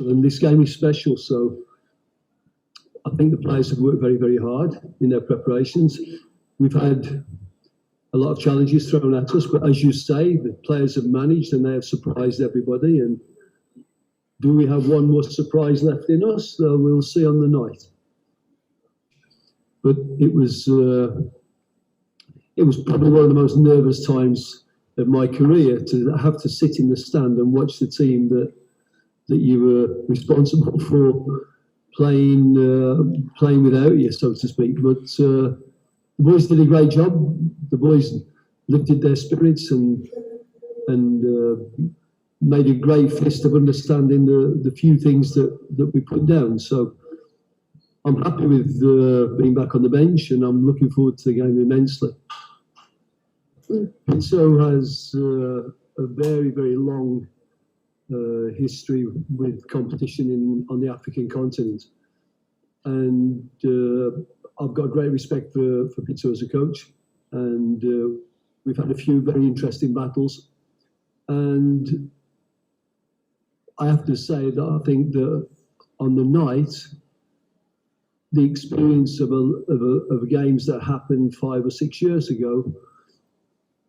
and this game is special. So I think the players have worked very, very hard in their preparations. We've had a lot of challenges thrown at us, but as you say, the players have managed and they have surprised everybody. And do we have one more surprise left in us? We'll see on the night. But it was probably one of the most nervous times of my career to have to sit in the stand and watch the team that you were responsible for playing without you, so to speak. But the boys did a great job. The boys lifted their spirits and made a great fist of understanding the few things that we put down. So I'm happy with being back on the bench, and I'm looking forward to the game immensely. Pizzo has a very, very long history with competition on the African continent. And I've got great respect for Pizzo as a coach. And we've had a few very interesting battles. And I have to say that I think that on the night, the experience of games that happened 5 or 6 years ago,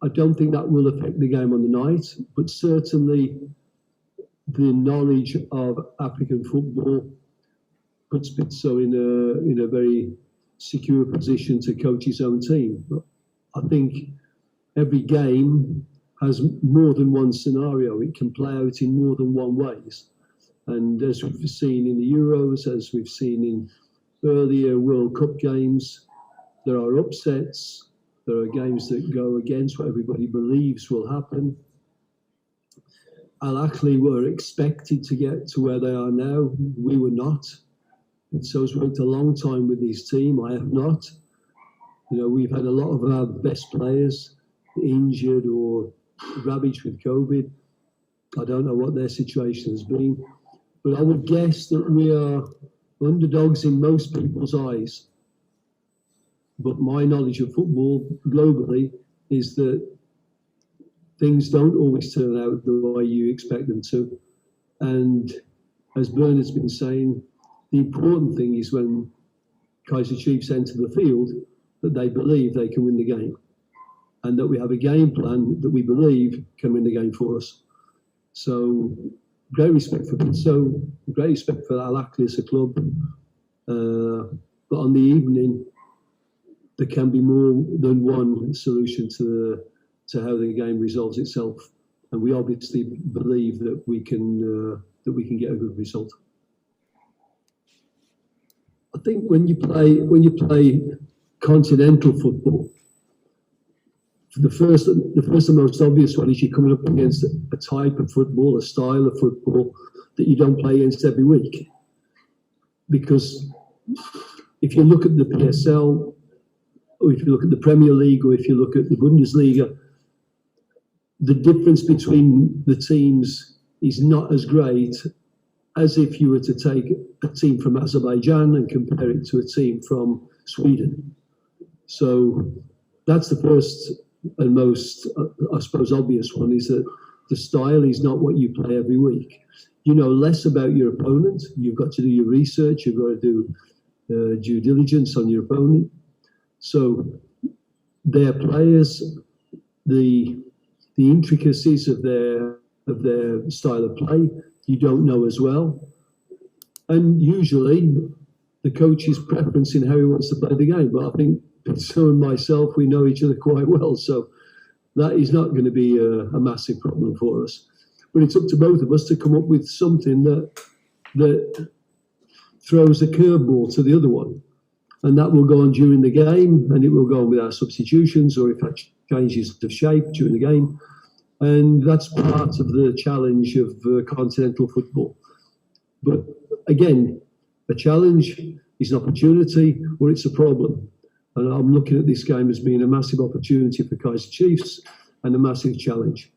I don't think that will affect the game on the night, but certainly the knowledge of African football puts Pizzo in a very secure position to coach his own team. But I think every game has more than one scenario. It can play out in more than one ways. And as we've seen in the Euros, as we've seen in earlier World Cup games, there are upsets. There are games that go against what everybody believes will happen. Al Ahly were expected to get to where they are now. We were not. And so has worked a long time with his team. I have not. You know, we've had a lot of our best players injured or ravaged with COVID. I don't know what their situation has been. But I would guess that we are underdogs in most people's eyes. But my knowledge of football globally is that things don't always turn out the way you expect them to. And as Bernard's been saying, the important thing is when Kaizer Chiefs enter the field, that they believe they can win the game. And that we have a game plan that we believe can win the game for us. So great respect for Pizzo, great respect for Al Ahly as a club. But on the evening, there can be more than one solution to how the game resolves itself, and we obviously believe that we can get a good result. I think when you play continental football, the first and most obvious one is you're coming up against a type of football, a style of football that you don't play against every week. Because if you look at the PSL, or if you look at the Premier League, or if you look at the Bundesliga, the difference between the teams is not as great as if you were to take a team from Azerbaijan and compare it to a team from Sweden. So that's the first and most, I suppose, obvious one, is that the style is not what you play every week. You know less about your opponent. You've got to do your research. You've got to do due diligence on your opponent. So their players, the intricacies of their style of play, you don't know as well. And usually the coach's preference in how he wants to play the game. But I think Pizzo and myself, we know each other quite well. So that is not going to be a massive problem for us. But it's up to both of us to come up with something that throws a curveball to the other one. And that will go on during the game, and it will go on with our substitutions, or if that changes of shape during the game. And that's part of the challenge of continental football. But again, a challenge is an opportunity, or it's a problem. And I'm looking at this game as being a massive opportunity for Kaizer Chiefs and a massive challenge.